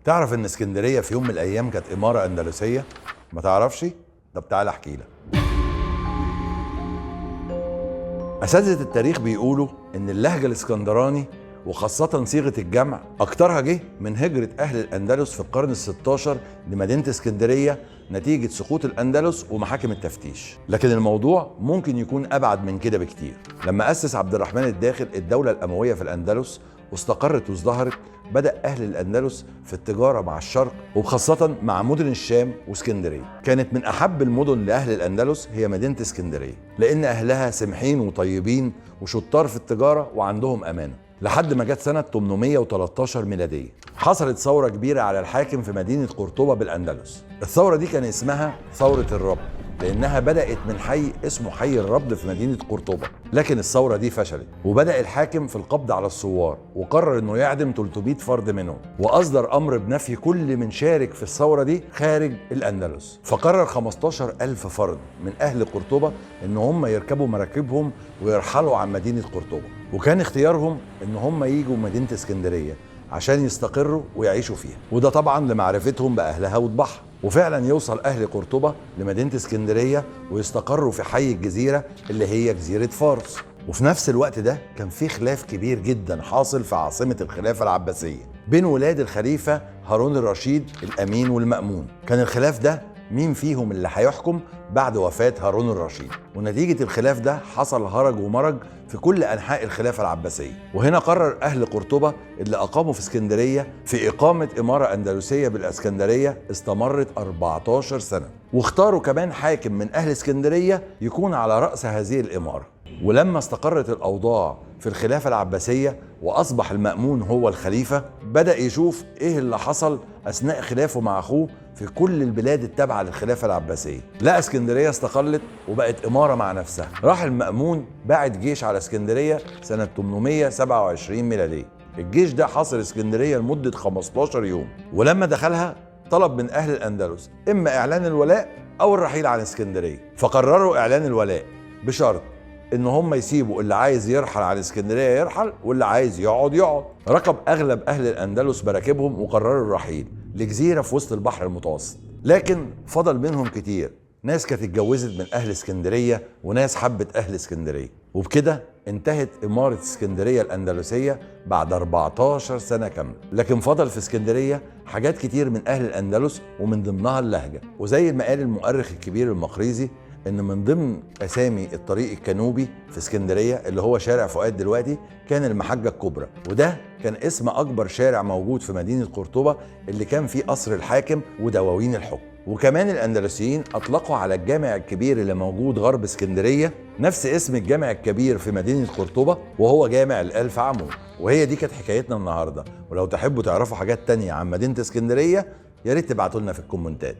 تعرف ان اسكندريه في يوم من الايام كانت اماره اندلسيه؟ ما تعرفش؟ طب تعالى احكي لك. اساتذه التاريخ بيقولوا ان اللهجه الاسكندراني وخاصة صيغة الجمع أكترها جه من هجرة أهل الأندلس في القرن ال16 لمدينة اسكندرية نتيجة سقوط الأندلس ومحاكم التفتيش. لكن الموضوع ممكن يكون أبعد من كده بكتير. لما أسس عبد الرحمن الداخل الدولة الأموية في الأندلس واستقرت وازدهرت، بدأ أهل الأندلس في التجارة مع الشرق وخاصة مع مدن الشام واسكندرية. كانت من أحب المدن لأهل الأندلس هي مدينة اسكندرية، لأن أهلها سمحين وطيبين وشطار في التجارة وعندهم أمانة. لحد ما جت سنة 813 ميلادية حصلت ثورة كبيرة على الحاكم في مدينة قرطبة بالأندلس. الثورة دي كان اسمها ثورة الربض، لأنها بدأت من حي اسمه حي الربض في مدينة قرطبة. لكن الثورة دي فشلت، وبدأ الحاكم في القبض علل الثوار، وقرر إنه يعدم 300 فرد منهم، وأصدر أمر بنفي كل من شارك في الثورة دي خارج الأندلس. فقرر 15,000 فرد من أهل قرطبة إن هم يركبوا مراكبهم ويرحلوا عن مدينة قرطبة، وكان اختيارهم إن هم ييجوا مدينة اسكندرية عشان يستقروا ويعيشوا فيها، وده طبعا لمعرفتهم بأهلها وطباعها. وفعلا يوصل أهل قرطبة لمدينة اسكندرية ويستقروا في حي الجزيرة اللي هي جزيرة فارس. وفي نفس الوقت ده كان في خلاف كبير جدا حاصل في عاصمة الخلافة العباسية بين ولاد الخليفة هارون الرشيد الأمين والمأمون. كان الخلاف ده مين فيهم اللي هيحكم بعد وفاة هارون الرشيد، ونتيجة الخلاف ده حصل هرج ومرج في كل أنحاء الخلافة العباسية. وهنا قرر أهل قرطبة اللي أقاموا في اسكندرية في إقامة إمارة أندلسية بالإسكندرية استمرت 14 سنة، واختاروا كمان حاكم من أهل اسكندرية يكون على رأس هذه الإمارة. ولما استقرت الأوضاع في الخلافة العباسية وأصبح المأمون هو الخليفة، بدأ يشوف إيه اللي حصل أثناء خلافه مع أخوه في كل البلاد التابعة للخلافة العباسية. لا اسكندرية استقلت وبقت إمارة مع نفسها. راح المأمون باعت جيش على اسكندرية سنة 827 ميلادية. الجيش ده حاصر اسكندرية لمدة 15 يوم، ولما دخلها طلب من أهل الأندلس إما إعلان الولاء أو الرحيل عن اسكندرية. فقرروا إعلان الولاء بشرط ان هم يسيبوا اللي عايز يرحل على اسكندريه يرحل، واللي عايز يقعد يقعد. ركب اغلب اهل الاندلس براكبهم وقرروا الرحيل لجزيره في وسط البحر المتوسط. لكن فضل منهم كتير، ناس كانت اتجوزت من اهل اسكندريه وناس حبت اهل اسكندريه، وبكده انتهت اماره اسكندريه الاندلسيه بعد 14 سنه كامله. لكن فضل في اسكندريه حاجات كتير من اهل الاندلس ومن ضمنها اللهجه. وزي ما قال المؤرخ الكبير المقريزي ان من ضمن اسامي الطريق الجنوبي في اسكندريه اللي هو شارع فؤاد دلوقتي كان المحجه الكبرى، وده كان اسم اكبر شارع موجود في مدينه قرطبه اللي كان فيه قصر الحاكم ودواوين الحكم. وكمان الاندلسيين اطلقوا على الجامع الكبير اللي موجود غرب اسكندريه نفس اسم الجامع الكبير في مدينه قرطبه، وهو جامع الالف عمود. وهي دي كانت حكايتنا النهارده، ولو تحبوا تعرفوا حاجات تانية عن مدينه اسكندريه يا ريت تبعتوا لنا في الكومنتات.